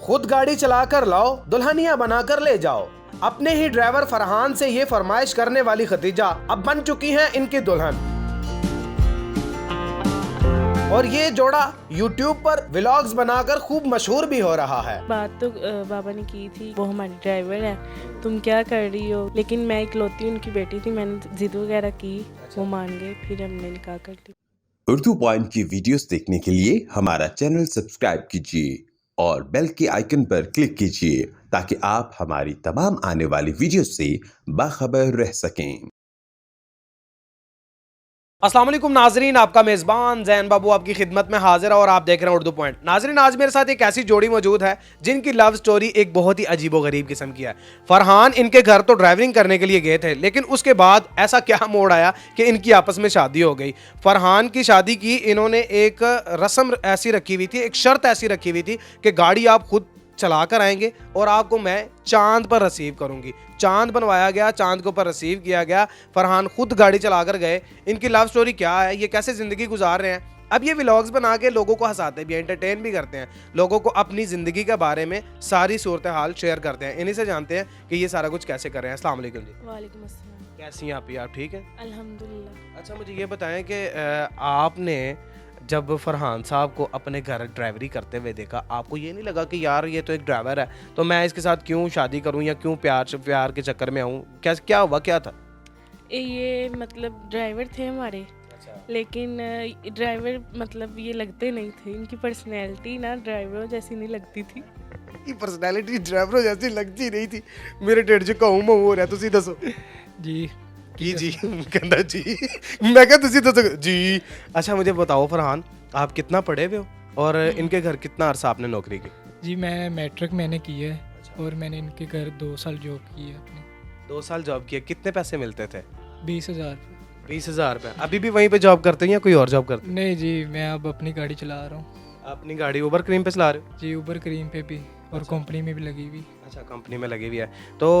खुद गाड़ी चलाकर लाओ, दुल्हनिया बनाकर ले जाओ। अपने ही ड्राइवर फरहान से ये फरमाइश करने वाली खतीजा अब बन चुकी हैं इनकी दुल्हन। और ये जोड़ा YouTube पर व्लॉग्स बनाकर खूब मशहूर भी हो रहा है। बात तो बाबा ने की थी, वो हमारी ड्राइवर है, तुम क्या कर रही हो, लेकिन मैं इकलौती उनकी बेटी थी, मैंने जिद वगैरह की, वो मान गए, फिर हमने निकाह कर लिया। उर्दू पॉइंट की वीडियोस देखने के लिए हमारा चैनल सब्सक्राइब कीजिए और बेल के आइकन पर क्लिक कीजिए ताकि आप हमारी तमाम आने वाली वीडियोस से बाखबर रह सकें। अस्सलाम वालेकुम नाजरीन, आपका मेज़बान जैन बाबू आपकी खिदमत में हाजिर है और आप देख रहे हैं उर्दू पॉइंट। नाजरीन, आज मेरे साथ एक ऐसी जोड़ी मौजूद है जिनकी लव स्टोरी एक बहुत ही अजीबोगरीब किस्म की है। फरहान इनके घर तो ड्राइविंग करने के लिए गए थे, लेकिन उसके बाद ऐसा क्या मोड़ आया कि इनकी आपस में शादी हो गई। फरहान की शादी की इन्होंने एक रस्म ऐसी रखी हुई थी, एक शर्त ऐसी रखी हुई थी कि गाड़ी आप खुद चला कर आएंगे और आपको मैं चांद पर रिसीव करूंगी। चांद बनवाया गया, चांद के ऊपर रिसीव किया गया, फरहान खुद गाड़ी चलाकर गए। इनकी लव स्टोरी क्या है, ये कैसे ज़िंदगी गुजार रहे हैं, अब ये व्लॉग्स बना के लोगों को हंसाते भी हैं, एंटरटेन भी करते हैं, लोगों को अपनी ज़िंदगी के बारे में सारी सूरत हाल शेयर करते हैं। इन्हीं से जानते हैं कि ये सारा कुछ कैसे कर रहे हैं। अस्सलाम वालेकुम जी। वालेकुम अस्सलाम। कैसी हैं आप ठीक हैं? अल्हम्दुलिल्लाह। अच्छा, मुझे ये बताएं कि आपने जब फरहान साहब को अपने घर ड्राइवरी करते हुए देखा, आपको ये नहीं लगा कि यार ये तो एक ड्राइवर है, तो मैं इसके साथ क्यों शादी करूं या क्यों प्यार के चक्कर में आऊं? क्या हुआ, क्या था? ये मतलब ड्राइवर थे हमारे, लेकिन ड्राइवर मतलब ये लगते नहीं थे, इनकी पर्सनैलिटी ना ड्राइवरों जैसी नहीं लगती थी। ये पर्सनैलिटी ड्राइवरों जैसी लगती नहीं थी। मेरे ढेड़ च कहूं मैं हो रहा, तुसी दसो जी की जी कहंदा जी, मैं कहा तुसी दसो जी। अच्छा, मुझे बताओ फरहान, आप कितना पढ़े हुए हो और इनके घर कितना अरसा आपने नौकरी की? जी मैं मैट्रिक मैंने की है और मैंने इनके घर 2 साल जॉब की है अपनी। 2 साल जॉब किया, कितने पैसे मिलते थे? 20,000। 20,000 रुपये। अभी भी वहीं पे जॉब करते हैं या कोई और जॉब करते हैं? नहीं जी, मैं अब अपनी गाड़ी चला रहा हूँ। अपनी गाड़ी उबर क्रीम पे चला रहे हो? जी उबर क्रीम पे भी और कंपनी में भी लगी हुई। अच्छा, कंपनी में लगी हुई है। तो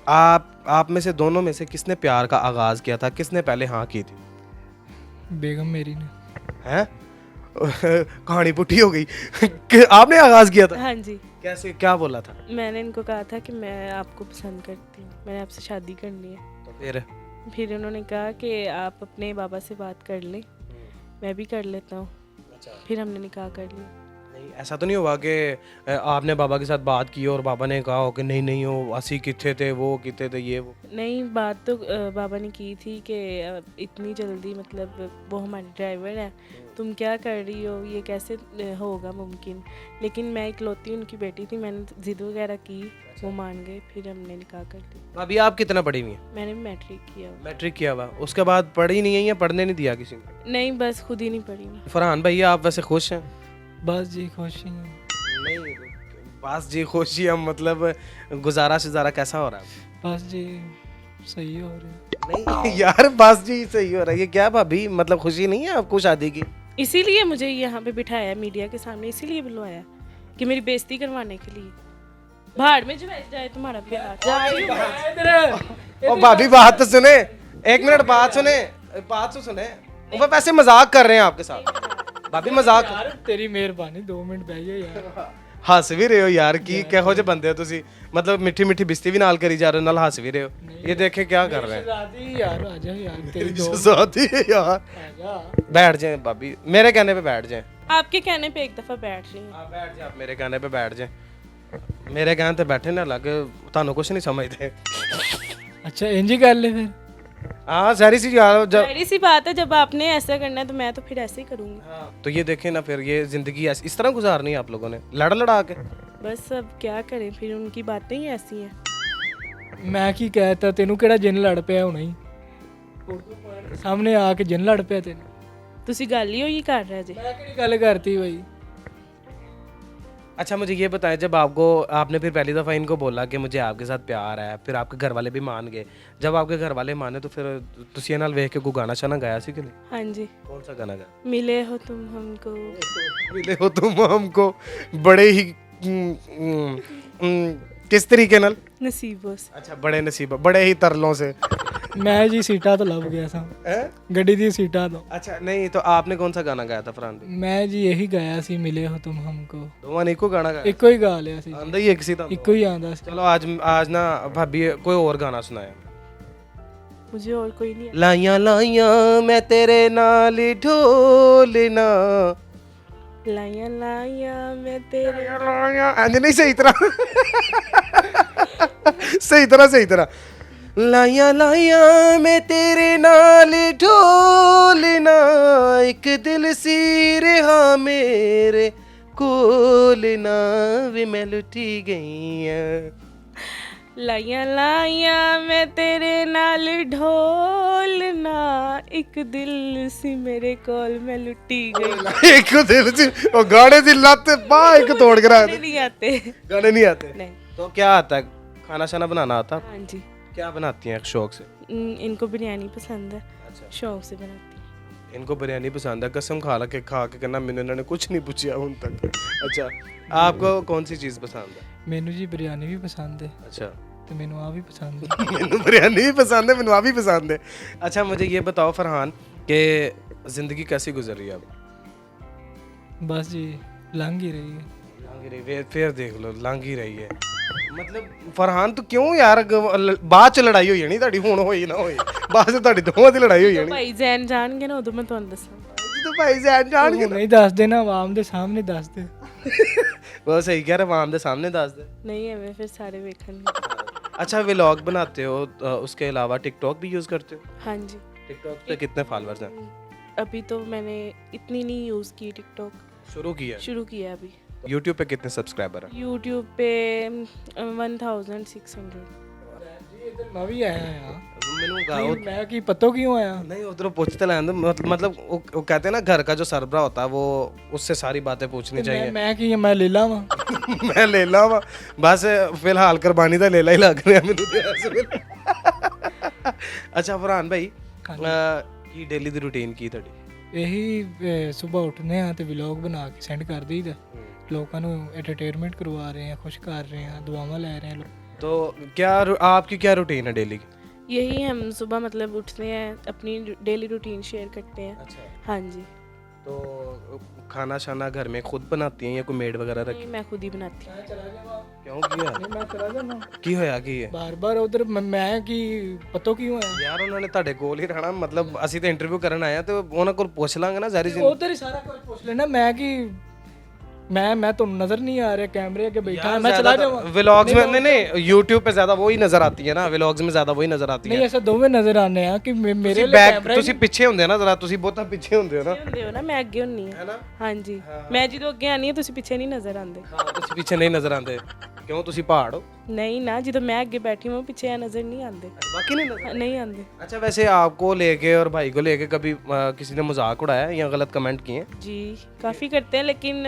आप में से दोनों में से किसने प्यार का आगाज़ किया था, किसने पहले हाँ की थी? बेगम मेरी ने। हैं? कहानी पुट्टी हो गई कि आपने आगाज़ किया था? हाँ जी, कैसे, क्या बोला था? मैंने इनको कहा था कि मैं आपको पसंद करती हूँ, मैंने आपसे शादी करनी है। तो फिर उन्होंने कहा कि आप अपने बाबा से बात कर लें, मैं भी कर लेता हूँ। फिर हमने निकाह कर लिया। नहीं, ऐसा तो नहीं हुआ कि आपने बाबा के साथ बात की और बाबा ने कहा हो कि नहीं नहीं हो असी कितने थे, वो कितने थे, ये वो? नहीं, बात तो बाबा ने की थी कि इतनी जल्दी मतलब वो हमारी ड्राइवर है, तुम क्या कर रही हो, ये कैसे होगा मुमकिन, लेकिन मैं इकलौती उनकी बेटी थी, मैंने जिद वगैरह की, वो मान गए, फिर हमने निकाह कर लिया। अभी आप कितना पढ़ी हुई हैं? मैंने मैट्रिक किया हुआ। मैट्रिक किया हुआ, उसके बाद पढ़ी नहीं है या पढ़ने नहीं दिया किसी ने? नहीं, बस खुद ही नहीं पढ़ी मैं। फरहान भैया, आप वैसे खुश हैं? बस जी खुश ही हूँ। नहीं, बस जी खुशी, हम मतलब गुजारा शुजारा कैसा हो रहा है? बस जी सही हो रहा है। नहीं यार, बस जी सही हो रहा है, ये क्या भाभी, मतलब खुशी नहीं है आपको शादी की? इसीलिए मुझे यहाँ पे बिठाया मीडिया के सामने, इसीलिए बुलवाया कि मेरी बेइज्जती करवाने के लिए। भाड़ में जाए तुम्हारा प्यार। जा रही हूँ। ओ भाभी, बात तो सुने, एक मिनट बात सुने, बात तो सुने। वो वैसे मजाक कर रहे हैं आपके साथ भाभी, मजाक। यार तेरी मेहरबानी 2 मिनट बैठ जा यार। हंस भी रहे हो यार, की किहो जे बंदे हो तुसी, मतलब मिठी मिठी बिस्ती भी नाल करी जा रहे हो, नाल हंस भी रहे हो। ये देखे क्या कर रहे हैं। शहजादी यार आजा यार, तेरी 2 शहजादी यार, आजा। बैठ जाए भाभी, मेरे कहने पे बैठ जाए। आपके कहने पे एक दफा बैठ रही हूँ। हाँ बैठ जाए, आप मेरे कहने पे बैठ जाए। मेरे कहने पे बैठे ना लगे, थानू कुछ नहीं समझते। अच्छा इंजी कर ले फिर। हाँ सारी सी यार, जब जाहिर सी बात है, जब आपने ऐसा करना है तो मैं तो फिर ऐसे ही करूँगी। तो ये देखें ना, फिर ये जिंदगी इस तरह गुजारनी है आप लोगों ने, लड़ लड़ा के। बस अब क्या करें, फिर उनकी बातें ही ऐसी हैं। मैं की कहता, तेनू केड़ा जिन लड़ पिया हुणे ही सामने आके जिन लड़ पिया तेन। तुसी गल ही होई कर रहे जे। मैं केड़ी गल करती भाई। अच्छा मुझे ये बताएं, जब आपने फिर पहली दफ़ा इनको बोला कि मुझे आपके साथ प्यार है, फिर आपके घर वाले भी मान गए, जब आपके घर वाले माने तो फिर तुसी नाल वेख के कोई गाना शाना गाया सी कि नहीं? हाँ जी। कौन सा गाना गाया? मिले हो तुम हमको, मिले हो तुम हमको बड़े ही किस तरीके नाल? नसीबों से। अच्छा, बड़े नसीब, बड़े ही तरलों से। मैं जी सीटा तो लभ गया था हैं? गड्डी दी सीटा तो अच्छा नहीं तो आपने कौन सा गाना गाया था फरहान भाई? मैं जी यही गाया सी मिले हो तुम हमको दोवां ने इको गाना गाया ਇੱਕੋ ਹੀ ਗਾ ਲਿਆ ਸੀ आंदा ही एक सी था ਇੱਕੋ ਹੀ ਆਂਦਾ ਸੀ चलो आज आज ना भाभी कोई और गाना सुनाया मुझे और कोई नहीं लाइया लाइया मैं तेरे नाल ढोलना लाइया लाइया मैं तेरे लाइया इंज नहीं सही तरह सही तरह लाइया लाइया मैं तेरे नाल ढोलना एक दिल सी रहा मेरे कोलना वे मैं लुटी गई लाइया लाइया मैं तेरे नाल ढोलना एक दिल सी मेरे कोल मैं लुटी गई एक दिल से वो गाने दी लत बा एक तोड़ के रख दे। नहीं आते गाने नहीं आते नहीं तो क्या आता है खाना शाना बनाना आता है? हाँ जी क्या बनाती हैं शौक से? इनको बिरयानी पसंद है अच्छा शौक से बनाती हूँ। इनको बिरयानी पसंद है कसम खा के कहना मैंने इन्होंने कुछ नहीं पूछा उन तक अच्छा आपको कौन सी चीज़ पसंद है? ਮੈਨੂੰ ਜੀ ਬਿਰਿਆਨੀ ਵੀ ਪਸੰਦ ਹੈ अच्छा ਤੇ ਮੈਨੂੰ ਆ ਵੀ ਪਸੰਦ ਹੈ मैंने बिरयानी भी पसंद है मैंने भी पसंद है अच्छा मुझे ये बताओ फरहान कि ज़िंदगी कैसी गुजर रही है अब? ਬਸ ਜੀ ਲੰਘ ਹੀ ਰਹੀ ਹੈ लांग ही रही फिर देख लो लांग ही रही है मतलब फरहान तू क्यों यार बाद च लड़ाई होई जानी ਤੁਹਾਡੀ ਹੁਣ ਹੋਈ ਨਾ ਹੋਈ ਬਾਅਦ ਚ ਤੁਹਾਡੀ ਦੋਵਾਂ ਦੀ ਲੜਾਈ ਹੋਈ ਜਾਣੀ ਭਾਈ ਜ਼ੈਨ ਜਾਣਗੇ ਨਾ ਉਦੋਂ ਮੈਂ ਤੁਹਾਨੂੰ ਦੱਸਾਂ ਜਦੋਂ ਭਾਈ ਜਾਨ ਜਾਣਗੇ ਉਹ ਨਹੀਂ ਦੱਸਦੇ ਨਾ ਆਵਾਮ ਦੇ ਸਾਹਮਣੇ ਦੱਸਦੇ वो सही कह रहे आवाम के सामने दस दे ਨਹੀਂ ਐਵੇਂ ਫਿਰ ਸਾਰੇ ਵੇਖਣਗੇ अच्छा व्लॉग बनाते हो उसके अलावा टिकटॉक भी यूज़ करते हो? हाँ जी टिकटॉक पे कितने फॉलोअर्स हैं? अभी तो मैंने इतनी नहीं यूज़ की टिकटॉक शुरू किया शुरू किया अभी यूट्यूब पे कितने सब्सक्राइबर हैं? यूट्यूब पे 1600 ਜੀ ਇੱਧਰ ਮੈਂ ਵੀ ਆਇਆ ਆ मैंने गाओ ਮੈਂ ਕੀ ਪਤੋ ਕਿਉਂ ਆਇਆ नहीं उधर पूछते लाए मतलब वो कहते हैं ना घर का जो सरबरा होता है वो उससे सारी बातें पूछनी चाहिए ਮੈਂ ਕੀ ਮੈਂ ਲੈ ਲਾਵਾਂ मैं ले ला वा बस फिलहाल कुर्बानी का लेला ही लग रहा मैंने तो इस वेले। अच्छा फरहान भाई की डेली ਦੀ ਰੂਟੀਨ ਕੀ ਤੁਹਾਡੀ? ਇਹੀ ਸਵੇਰ ਉੱਠਨੇ ਆ ਤੇ ਵਲੌਗ ਬਣਾ ਕੇ ਸੈਂਡ ਕਰ ਦਈਦਾ ਲੋਕਾਂ ਨੂੰ ਐਂਟਰਟੇਨਮੈਂਟ ਕਰਵਾ ਰਹੇ ਆ ਖੁਸ਼ ਕਰ ਰਹੇ ਆ ਦੁਆਵਾਂ ਲੈ ਰਹੇ ਆ तो क्या आपकी क्या रूटीन है डेली की? यही हम सुबह मतलब उठते हैं अपनी डेली रूटीन शेयर करते हैं अच्छा हाँ जी तो खाना शाना घर में खुद बनाती हैं या कोई मेड वगैरह रखी? नहीं मैं खुद ही बनाती हूँ क्यों किया ਮੈਂ ਚਲਾ ਜਾਣਾ ਕੀ ਹੋਇਆ ਕੀ ਹੈ ਬਾਰ-ਬਾਰ ਉਧਰ ਮੈਂ ਕੀ ਪਤੋ ਕਿਉਂ ਆਇਆ ਯਾਰ ਉਹਨਾਂ ਨੇ ਤੁਹਾਡੇ ਕੋਲ ਹੀ ਰਹਿਣਾ ਮਤਲਬ ਅਸੀਂ ਤਾਂ ਇੰਟਰਵਿਊ ਕਰਨ ਆਏ ਆ ਤੇ ਉਹਨਾਂ ਕੋਲ ਪੁੱਛ ਲਾਂਗੇ ਨਾ ਸਾਰੀ ਉਧਰ ਹੀ ਸਾਰਾ ਕੁਝ ਪੁੱਛ ਲੈਣਾ ਮੈਂ ਕੀ मैं ਤੁਹਾਨੂੰ ਨਜ਼ਰ ਨਹੀਂ ਆ ਰਿਹਾ कैमरे आगे बैठा मैं चला जाऊँ व्लॉग्स में नहीं YouTube पे ज्यादा वही नजर आती है ना व्लॉग्स में ज्यादा वही नजर आती है नहीं ऐसा दोवें नजर आने ਆ ਕਿ ਮੇਰੇ ਲਈ बैक कैमरा ਤੁਸੀਂ ਪਿੱਛੇ ਹੁੰਦੇ ਨਾ ਜ਼ਰਾ ਤੁਸੀਂ ਬਹੁਤਾ ਪਿੱਛੇ ਹੁੰਦੇ ਹੋ ਨਾ ਹੁੰਦੇ ਹੋ ਨਾ ਮੈਂ ਅੱਗੇ ਹੁੰਨੀ ਹੈ ਆ ਨਾ ਹਾਂ ਜੀ ਮੈਂ ਜਦੋਂ ਅੱਗੇ ਆਨੀ ਆ ਤੁਸੀਂ ਪਿੱਛੇ ਨਹੀਂ ਨਜ਼ਰ ਆਉਂਦੇ ਹਾਂ ਤੁਸੀਂ ਪਿੱਛੇ ਨਹੀਂ ਨਜ਼ਰ ਆਉਂਦੇ ਕਿਉਂ ਤੁਸੀਂ ਪਹਾੜ ਹੋ ਨਹੀਂ ਨਾ ਜਦੋਂ ਮੈਂ ਅੱਗੇ बैठी हूँ पीछे नजर नहीं आते बाकी नहीं नजर नहीं आते अच्छा वैसे आपको लेके और भाई को लेके कभी किसी ने मजाक उड़ाया या गलत कमेंट किए? जी काफ़ी करते हैं लेकिन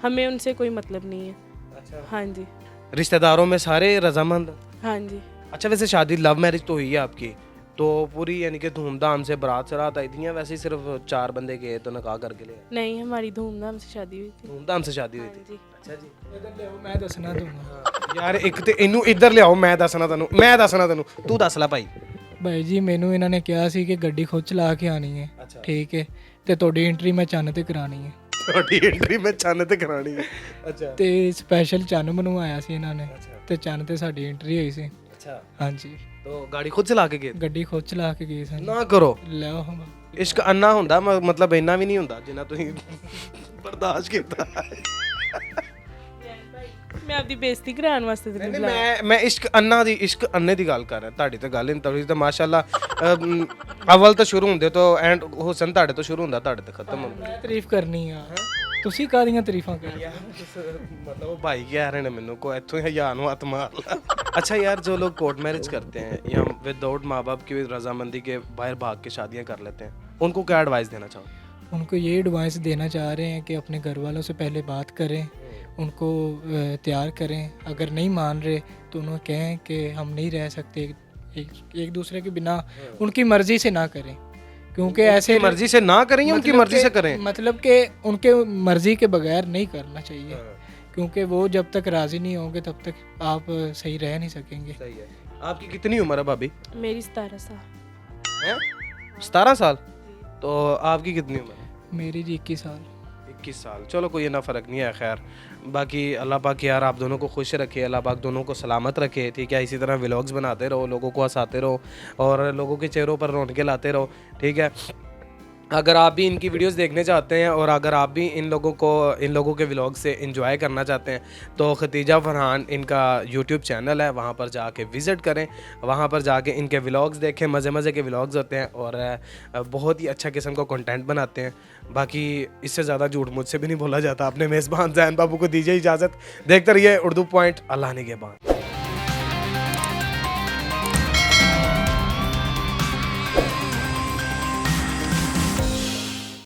हमें उनसे कोई मतलब नहीं है अच्छा हाँ जी रिश्तेदारों में सारे रजामंद? हाँ जी अच्छा वैसे शादी लव मैरिज तो हुई है आपकी तो पूरी यानी कि धूमधाम से बारात शरात आई थी या वैसे ही सिर्फ 4 बंदे गए तो निकाह करके ले आए? नहीं हमारी धूमधाम से शादी हुई थी धूमधाम से शादी हुई हाँ थी जी अच्छा जी ਇਧਰ ਲਿਆਓ ਮੈਂ ਦੱਸਣਾ ਤੁਹਾਨੂੰ ਯਾਰ ਇੱਕ ਤੇ ਇਹਨੂੰ ਇੱਧਰ ਲਿਆਓ ਮੈਂ ਦੱਸਣਾ ਤੈਨੂੰ ਤੂੰ ਦੱਸ ਲੈ ਭਾਈ ਭਾਈ ਜੀ ਮੈਨੂੰ ਇਹਨਾਂ ਨੇ ਕਿਹਾ ਸੀ ਕਿ ਗੱਡੀ ਖੁਦ ਚਲਾ ਕੇ ਆਣੀ ਹੈ ਅੱਛਾ ਠੀਕ ਹੈ ਤੇ ਤੁਹਾਡੀ ਐਂਟਰੀ ਮੈਂ ਚੰਨ ਤੇ ਕਰਾਣੀ ਹੈ ਤੁਹਾਡੀ ਐਂਟਰੀ ਮੈਂ ਚੰਨ ਤੇ ਕਰਾਣੀ ਹੈ ਅੱਛਾ ਤੇ ਸਪੈਸ਼ਲ ਚੰਨ ਬਣਵਾਇਆ ਸੀ ਇਹਨਾਂ ਨੇ ਤੇ ਚੰਨ ਤੇ ਸਾਡੀ ਐਂਟਰੀ ਹੋਈ ਸੀ अच्छा ਹਾਂਜੀ तो गाड़ी खुद चला के गए ਗੱਡੀ ਖੁਦ ਚਲਾ ਕੇ ਗਏ ਸਨ ना करो ਲਿਆਓ ਇਸ਼ਕ ਅੰਨਾ ਹੁੰਦਾ ਮਤਲਬ ਇੰਨਾ ਵੀ ਨਹੀਂ ਹੁੰਦਾ ਜਿੰਨਾ ਤੁਸੀਂ ਬਰਦਾਸ਼ਤ ਕੀਤਾ मैं आपकी बेइज्जती कराने वास्ते तो ਨਹੀਂ नहीं ਨਹੀਂ ਮੈਂ ਇਸ਼ਕ ਅੰਨੇ ਦੀ ਗੱਲ ਕਰ ਰਿਹਾ ਤੁਹਾਡੀ ਤਾਂ ਗੱਲ ਨਹੀਂ ਤੁਹਾਡੀ ਤਾਂ ਮਾਸ਼ਾਅੱਲਾ ਅਵਲ ਤੋਂ ਸ਼ੁਰੂ ਹੁੰਦੇ ਤੋਂ ਐਂਡ ਹੁਸਨ ਤੁਹਾਡੇ ਤੋਂ ਸ਼ੁਰੂ ਹੁੰਦਾ ਤੁਹਾਡੇ ਤੇ ਖਤਮ ਹੁੰਦਾ ਮੈਂ ਤਾਰੀਫ ਕਰਨੀ ਆ ਤੁਸੀਂ ਕਾਹਦੀਆਂ ਤਾਰੀਫਾਂ ਕਰ मतलब वो भाई कह रहे हैं मैनू को इतों ही हजार हाथ मार ला अच्छा यार जो लोग कोर्ट मैरिज करते हैं या विदाउट माँ बाप की रजामंदी के बाहर भाग के शादियां कर लेते हैं उनको क्या एडवाइस देना चाहो? उनको ये एडवाइस देना चाह रहे हैं कि अपने घर वालों से पहले बात करें उनको तैयार करें अगर नहीं मान रहे तो उन्हें कहें कि हम नहीं रह सकते एक दूसरे के बिना उनकी मर्ज़ी से ना करें क्योंकि ऐसे मर्जी से ना करें या उनकी मर्जी से करें? मतलब कि उनके मर्ज़ी के बगैर नहीं करना चाहिए क्योंकि वो जब तक राज़ी नहीं होंगे तब तक आप सही रह नहीं सकेंगे। सही है। आपकी कितनी उम्र है भाभी? मेरी 17 साल। हैं? 17 साल? तो आपकी कितनी उम्र है? मेरी जी 21 साल। 21 साल। चलो कोई ना फ़र्क नहीं है। खैर बाकी अल्लाह पाक यार आप दोनों को खुश रखे, अल्लाह पाक दोनों को सलामत रखे, ठीक है। इसी तरह व्लॉग्स बनाते रहो, लोगों को हंसाते रहो और लोगों के चेहरों पर रौनकें लाते रहो, ठीक है। अगर आप भी इनकी वीडियोस देखने चाहते हैं और अगर आप भी इन लोगों के व्लॉग से एंजॉय करना चाहते हैं तो खतीजा फरहान इनका यूट्यूब चैनल है, वहाँ पर जाके विज़िट करें, वहाँ पर जाके इनके व्लॉग्स देखें। मज़े मज़े के व्लॉग्स होते हैं और बहुत ही अच्छा किस्म का कंटेंट बनाते हैं। बाकी इससे ज़्यादा झूठ मुझसे भी नहीं बोला जाता। अपने मेज़बान ज़ैन बाबू को दीजिए इजाज़त। देखते रहिए उर्दू पॉइंट। अल्लाह ने के बाद।